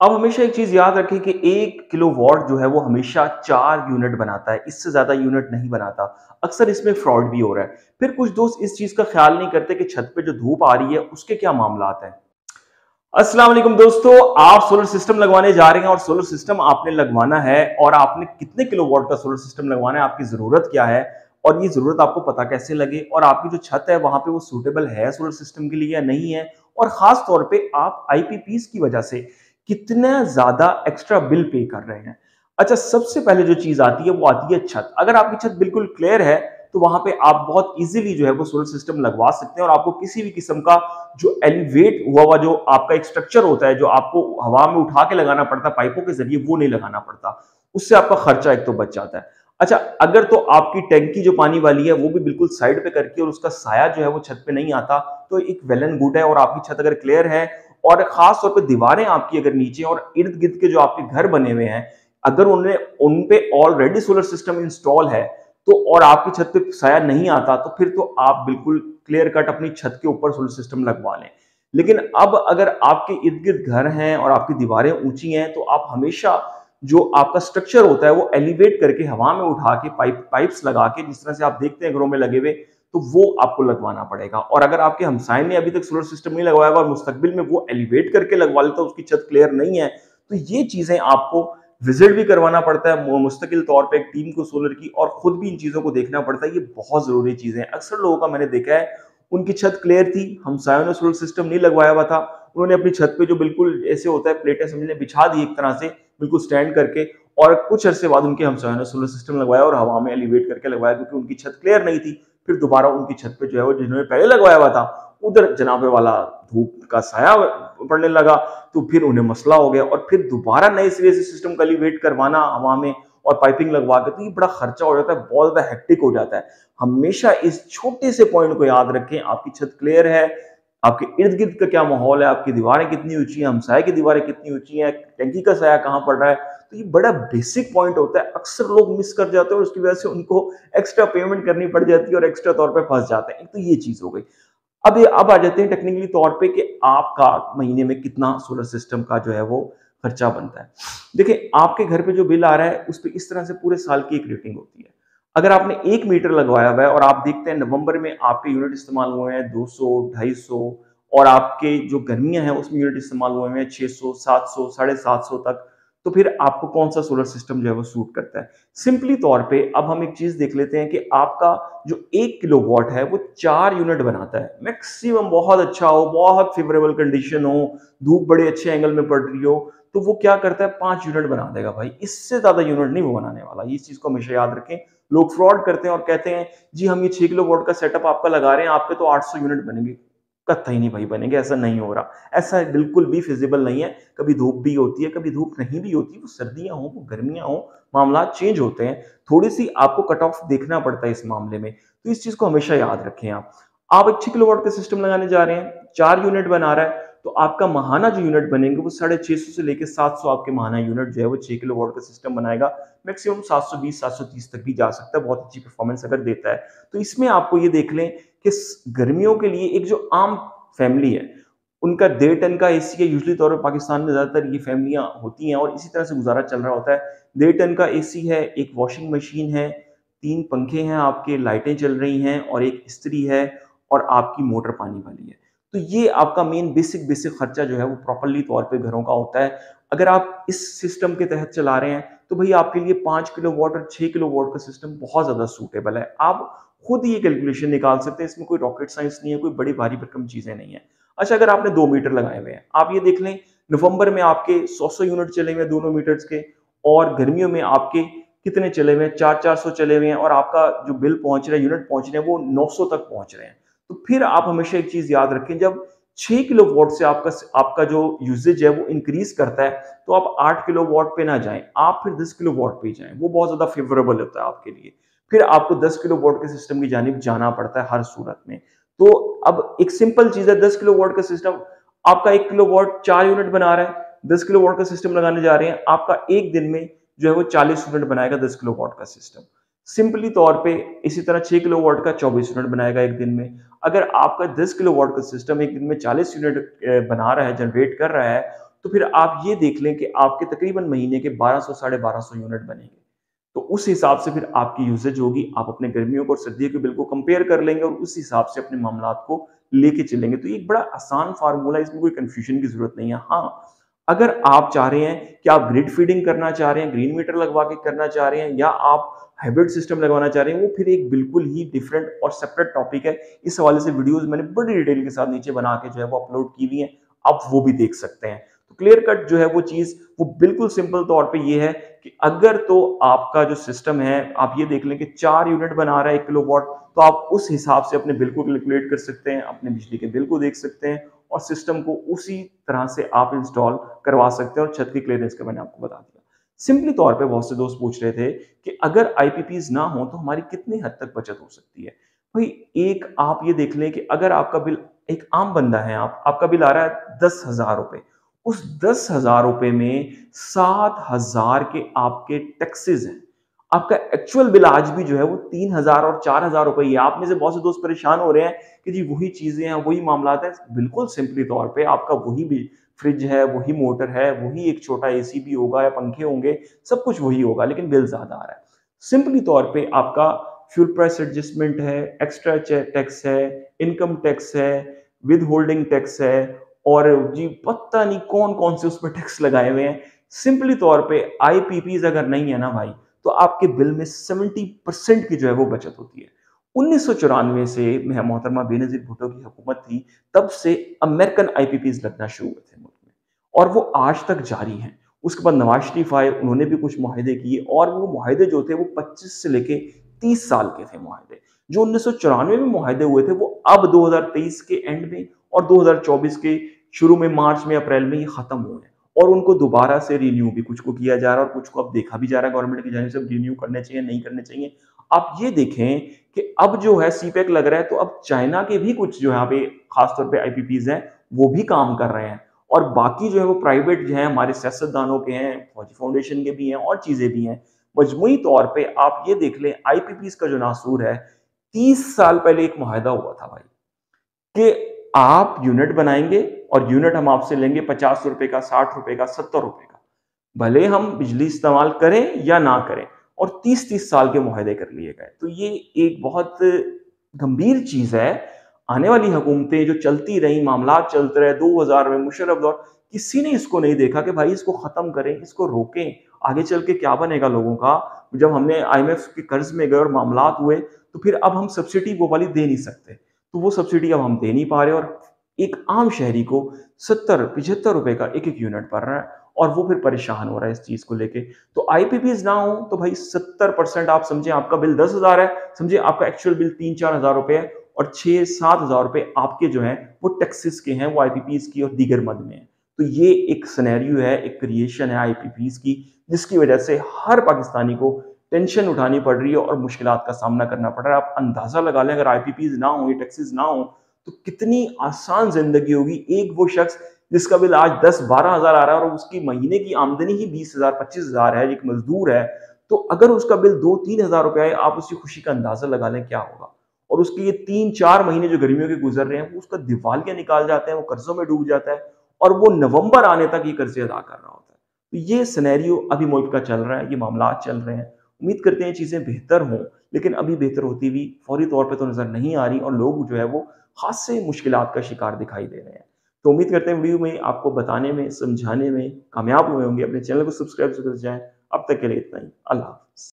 अब हमेशा एक चीज याद रखें कि 1 किलोवाट जो है वो हमेशा 4 यूनिट बनाता है, इससे ज्यादा यूनिट नहीं बनाता। अक्सर इसमें फ्रॉड भी हो रहा है। फिर कुछ दोस्त इस चीज का ख्याल नहीं करते कि छत पे जो धूप आ रही है उसके क्या मामला हैं। अस्सलाम वालेकुम दोस्तों, आप सोलर सिस्टम लगवाने जा रहे हैं और सोलर सिस्टम आपने लगवाना है और आपने कितने किलोवाट का सोलर सिस्टम लगवाना है, आपकी जरूरत क्या है और ये जरूरत आपको पता कैसे लगे और आपकी जो छत है वहां पे वो सूटेबल है सोलर सिस्टम के लिए या नहीं है। और खास तौर पे आप आईपीपीस की वजह से कितना ज्यादा एक्स्ट्रा बिल पे कर रहे हैं। अच्छा, सबसे पहले जो चीज आती है वो आती है छत। अगर आपकी छत बिल्कुल क्लियर है तो वहां पे आप बहुत इजीली जो है वो सोलर सिस्टम लगवा सकते हैं और आपको किसी भी किस्म का जो एलिवेट हुआ जो आपका एक स्ट्रक्चर होता है जो आपको हवा में उठा के लगाना पड़ता है पाइपों के जरिए, वो नहीं लगाना पड़ता। उससे आपका खर्चा एक तो बच जाता है। अच्छा, अगर तो आपकी टैंकी जो पानी वाली है वो भी बिल्कुल साइड पे करके और उसका साया जो है वो छत पे नहीं आता, तो एक वेल एंड गुड है। और आपकी छत अगर क्लियर है और खास तौर पर दीवारें आपकी अगर नीचे और इर्द गिर्द के जो आपके घर बने हुए हैं, अगर उन्हें उन पे ऑलरेडी सोलर सिस्टम इंस्टॉल है तो और आपकी छत पे साया नहीं आता, तो फिर तो आप बिल्कुल क्लियर कट अपनी छत के ऊपर सोलर सिस्टम लगवा लें। लेकिन अब अगर आपके इर्द गिर्द घर हैं और आपकी दीवारें ऊंची हैं तो आप हमेशा जो आपका स्ट्रक्चर होता है वो एलिवेट करके हवा में उठा के पाइप्स लगा के, जिस तरह से आप देखते हैं घरों में लगे हुए, तो वो आपको लगवाना पड़ेगा। और अगर आपके हमसाये ने अभी तक सोलर सिस्टम नहीं लगवाया और मुस्तकबिल में वो एलिवेट करके लगवा लेता, उसकी छत क्लियर नहीं है, तो ये चीजें आपको विजिट भी करवाना पड़ता है मुस्तकिल तौर पे एक टीम को सोलर की, और खुद भी इन चीजों को देखना पड़ता है। ये बहुत जरूरी चीजें हैं। अक्सर लोगों का मैंने देखा है उनकी छत क्लियर थी, हमसायों ने सोलर सिस्टम नहीं लगवाया हुआ था, उन्होंने अपनी छत पे जो बिल्कुल ऐसे होता है प्लेटें समझने बिछा दी एक तरह से बिल्कुल स्टैंड करके, और कुछ अरसे बाद उनके हमसायों ने सोलर सिस्टम लगवाया और हवा में एलिवेट करके लगवाया क्योंकि उनकी छत क्लियर नहीं थी। फिर दोबारा उनकी छत पे जो है वो जिन्होंने पहले लगवाया हुआ था उधर जनाबे वाला धूप का साया पड़ने लगा, तो फिर उन्हें मसला हो गया और फिर दोबारा नए सिरे से सिस्टम का एलिवेट करवाना हवा में और पाइपिंग लगवा के, तो ये बड़ा खर्चा हो जाता है, बहुत ज्यादा हेक्टिक हो जाता है। हमेशा इस छोटे से पॉइंट को याद रखें, आपकी छत क्लियर है, आपके इर्द गिर्द का क्या माहौल है, आपकी दीवारें कितनी ऊंची हैं, हमसाये की दीवारें कितनी ऊंची हैं, टंकी का साया कहाँ पड़ रहा है, तो ये बड़ा बेसिक पॉइंट होता है। अक्सर लोग मिस कर जाते हैं और उसकी वजह से उनको एक्स्ट्रा पेमेंट करनी पड़ जाती है और एक्स्ट्रा तौर पे फंस जाते हैं। एक तो ये चीज हो गई। अब आ जाते हैं टेक्निकली तौर पे कि आपका महीने में कितना सोलर सिस्टम का जो है वो खर्चा बनता है। देखिए, आपके घर पे जो बिल आ रहा है उस पे इस तरह से पूरे साल की एक रेटिंग होती है। अगर आपने 1 मीटर लगवाया हुआ है और आप देखते हैं नवंबर में आपके यूनिट इस्तेमाल हुए हैं 200, 250, और आपके जो गर्मियां हैं उसमें यूनिट इस्तेमाल हुए हैं 600, 700, 750 तक, तो फिर आपको कौन सा सोलर सिस्टम जो है वो सूट करता है। सिंपली तौर पे अब हम एक चीज देख लेते हैं कि आपका जो 1 किलोवाट है वो 4 यूनिट बनाता है। मैक्सिमम बहुत अच्छा हो, बहुत फेवरेबल कंडीशन हो, धूप बड़े अच्छे एंगल में पड़ रही हो, तो वो क्या करता है 5 यूनिट बना देगा भाई, इससे ज्यादा यूनिट नहीं वो बनाने वाला। इस चीज को हमेशा याद रखें। लोग फ्रॉड करते हैं और कहते हैं जी हम ये 6 किलोवाट का सेटअप आपका लगा रहे हैं, आपके तो 800 यूनिट बनेंगे। कतई नहीं भाई बनेंगे, ऐसा नहीं हो रहा, ऐसा बिल्कुल भी फिजिबल नहीं है। कभी धूप भी होती है, कभी धूप नहीं भी होती, वो सर्दियां हो वो गर्मियां हो, मामला चेंज होते हैं। थोड़ी सी आपको कट ऑफ देखना पड़ता है इस मामले में, तो इस चीज को हमेशा याद रखें। आप एक 6 किलोवाट का सिस्टम लगाने जा रहे हैं, 4 यूनिट बना रहा है, तो आपका महाना जो यूनिट बनेंगे वो 650 से लेकर 700 आपके महाना यूनिट जो है वो 6 किलोवाट का सिस्टम बनाएगा। मैक्सिमम 720, 730 तक भी जा सकता है, बहुत अच्छी परफॉर्मेंस अगर देता है। तो इसमें आपको ये देख लें कि गर्मियों के लिए एक जो आम फैमिली है उनका 1.5 टन का एसी है। यूजली तौर पर पाकिस्तान में ज्यादातर ये फैमिलियां होती हैं और इसी तरह से गुजारा चल रहा होता है। 1.5 टन का एसी है, एक वॉशिंग मशीन है, 3 पंखे हैं, आपके लाइटें चल रही हैं और एक इस्त्री है और आपकी मोटर पानी वाली है। तो ये आपका मेन बेसिक बेसिक खर्चा जो है वो प्रॉपरली तौर पे घरों का होता है। अगर आप इस सिस्टम के तहत चला रहे हैं तो भाई आपके लिए 5 किलोवाट और 6 किलोवाट का सिस्टम बहुत ज्यादा सूटेबल है। आप खुद ये कैलकुलेशन निकाल सकते हैं, इसमें कोई रॉकेट साइंस नहीं है, कोई बड़ी भारी भरकम चीजें नहीं है। अच्छा, अगर आपने 2 मीटर लगाए हुए हैं, आप ये देख लें नवंबर में आपके 100 यूनिट चले हुए हैं दोनों मीटर्स के, और गर्मियों में आपके कितने चले हुए हैं, 400 चले हुए हैं, और आपका जो बिल पहुंच रहा है, यूनिट पहुंच रहे हैं वो 900 तक पहुंच रहे हैं। तो फिर आप हमेशा एक चीज याद रखें, जब 6 किलोवाट से आपका जो यूजेज है वो इंक्रीज करता है, तो आप 8 किलोवाट पे ना जाएं, आप फिर 10 किलोवाट पे जाएं, वो बहुत ज्यादा फेवरेबल होता है आपके लिए। फिर आपको 10 किलोवाट के सिस्टम की जानिब जाना पड़ता है हर सूरत में। तो अब एक सिंपल चीज है, 10 किलोवाट का सिस्टम, आपका 1 किलोवाट 4 यूनिट बना रहा है, 10 किलोवाट का सिस्टम लगाने जा रहे हैं, आपका एक दिन में जो है वो 40 यूनिट बनाएगा 10 किलोवाट का सिस्टम। सिंपली तौर पे इसी तरह 6 किलोवाट का 24 यूनिट बनाएगा एक दिन में। अगर आपका 10 किलोवाट का सिस्टम एक दिन में 40 यूनिट बना रहा है, जनरेट कर रहा है, तो फिर आप ये देख लें कि आपके तकरीबन महीने के 1200 साढ़े 1200 यूनिट बनेंगे। तो उस हिसाब से फिर आपकी यूसेज होगी, आप अपने गर्मियों को और सर्दियों के बिल को कंपेयर कर लेंगे और उस हिसाब से अपने मामलात को लेके चलेंगे। तो ये एक बड़ा आसान फार्मूला है, इसमें कोई कंफ्यूजन की जरूरत नहीं है। हाँ, अगर आप चाह रहे हैं कि आप ग्रिड फीडिंग करना चाह रहे हैं, ग्रीन मीटर लगवा के करना चाह रहे हैं, या आप हाइब्रिड सिस्टम लगवाना चाह रहे हैं, वो फिर एक बिल्कुल ही डिफरेंट और सेपरेट टॉपिक है। इस हवाले से वीडियोस मैंने बड़ी डिटेल के साथ नीचे बना के जो है वो अपलोड की हुई है, आप वो भी देख सकते हैं। तो क्लियर कट जो है वो चीज वो बिल्कुल सिंपल तौर पे ये है कि अगर तो आपका जो सिस्टम है, आप ये देख लें कि 4 यूनिट बना रहा है 1 किलोवाट, तो आप उस हिसाब से अपने बिल को कैलकुलेट कर सकते हैं, अपने बिजली के बिल को देख सकते हैं और सिस्टम को उसी तरह से आप इंस्टॉल करवा सकते हैं। और छत की क्लियरेंस का मैंने आपको बता दिया। सिंपली तौर पे बहुत से दोस्त पूछ रहे थे कि अगर आईपीपीज ना हो तो हमारी कितनी हद तक बचत हो सकती है। भाई, एक आप ये देख लें कि अगर आपका बिल, एक आम बंदा है, आपका बिल आ रहा है 10,000 रुपए, उस 10,000 रुपए में 7,000 के आपके टैक्सेस हैं। आपका एक्चुअल बिल आज भी जो है वो 3,000 और 4,000 रुपए ही है। आप में से बहुत से दोस्त परेशान हो रहे हैं कि जी वही चीजें हैं, वही मामलात हैं। बिल्कुल सिंपली तौर पे आपका वही बिल, फ्रिज है, वही मोटर है, वही एक छोटा एसी भी होगा या पंखे होंगे, सब कुछ वही होगा, लेकिन बिल ज्यादा आ रहा है। सिंपली तौर पे आपका फ्यूल प्राइस एडजस्टमेंट है, एक्स्ट्रा टैक्स है, इनकम टैक्स है, विद होल्डिंग टैक्स है, और जी पता नहीं कौन कौन से उसमें टैक्स लगाए हुए हैं। सिंपली तौर पे आईपीपीज अगर नहीं है ना भाई, तो आपके बिल में 70% की जो है वो बचत होती है। 1994 से मोहतरमा बेनजीर भुट्टो की हुकूमत थी, तब से अमेरिकन आईपीपीज लगना शुरू हुए थे मुल्क में, और वो आज तक जारी हैं। उसके बाद नवाज शरीफ आए, उन्होंने भी कुछ मुआहदे किए, और वो मुआहदे जो थे वो 25 से लेके 30 साल के थे मुआहदे। जो 1994 में मुआहदे हुए थे वो अब 2023 के एंड में और 2024 के शुरू में, मार्च में, अप्रैल में ये खत्म हुए हैं, और उनको दोबारा से रिन्यू भी कुछ को किया जा रहा है और कुछ को अब देखा भी जा रहा है गवर्नमेंट की जानिब से रिन्यू करने चाहिए नहीं करने चाहिए। आप ये देखें कि अब जो है सीपेक लग रहा है, तो अब चाइना के भी कुछ जो यहाँ पे खासतौर पे आईपीपीज हैं वो भी काम कर रहे हैं, और बाकी जो है वो प्राइवेट जो है हमारे सियासतदानों के हैं, फौजी फाउंडेशन के भी हैं, और चीजें भी हैं। मजमूई तौर पे आप ये देख लें, आईपीपीज का जो नासूर है, 30 साल पहले एक मुआहदा हुआ था भाई कि आप यूनिट बनाएंगे और यूनिट हम आपसे लेंगे 50 रुपए का, 60 रुपए का, 70 रुपए का, भले हम बिजली इस्तेमाल करें या ना करें, और 30-30 साल के मुआहदे कर लिए गए। तो ये एक बहुत गंभीर चीज है। आने वाली हुकूमतें जो चलती रही, मामला चलते रहे, 2000 में मुशर्रफ दौर, किसी ने इसको नहीं देखा कि भाई इसको खत्म करें, इसको रोकें, आगे चल के क्या बनेगा लोगों का। जब हमने आईएमएफ के कर्ज में गए और मामलात हुए, तो फिर अब हम सब्सिडी वो वाली दे नहीं सकते, तो वो सब्सिडी अब हम दे नहीं पा रहे, और एक आम शहरी को 70-75 रुपए का एक एक यूनिट पड़ रहा है, और वो फिर परेशान हो रहा है इस चीज को लेके। तो आईपीपीज ना हो तो भाई 70% आप समझे, आपका बिल 10,000 है, समझे आपका एक्चुअल बिल 3-4 हजार रुपए है, और 6-7 हजार रुपए आपके जो है वो टैक्सेस के हैं, वो आईपीपीज की और दीगर मद में है। तो ये एक सिनेरियो है, एक क्रिएशन है आईपीपीज की, जिसकी वजह से हर पाकिस्तानी को टेंशन उठानी पड़ रही है और मुश्किलात का सामना करना पड़ रहा है। आप अंदाजा लगा लें, अगर आईपीपीज ना हो, ये टैक्सेस ना हो, तो कितनी आसान जिंदगी होगी। एक वो शख्स जिसका बिल आज 10-12 हजार आ रहा है और उसकी महीने की आमदनी ही 20,000 25,000 है, एक मजदूर है, तो अगर उसका बिल 2-3 हजार रुपए आए, आप उसकी खुशी का अंदाजा लगा लें क्या होगा। और उसके ये 3-4 महीने जो गर्मियों के गुजर रहे हैं, वो उसका दिवालिया निकाल जाते हैं, वो कर्जों में डूब जाता है, और वो नवंबर आने तक ये कर्जे अदा कर रहा होता है। तो ये सिनेरियो अभी मुल्क का चल रहा है, ये मामला चल रहे हैं। उम्मीद करते हैं चीजें बेहतर हों, लेकिन अभी बेहतर होती हुई फौरी तौर पर तो नजर नहीं आ रही, और लोग जो है वो खासे मुश्किलात का शिकार दिखाई दे रहे हैं। तो उम्मीद करते हैं वीडियो में आपको बताने में, समझाने में कामयाब हुए होंगे। अपने चैनल को सब्सक्राइब जरूर कर जाएं। अब तक के लिए इतना ही। अल्लाह हाफ़िज़।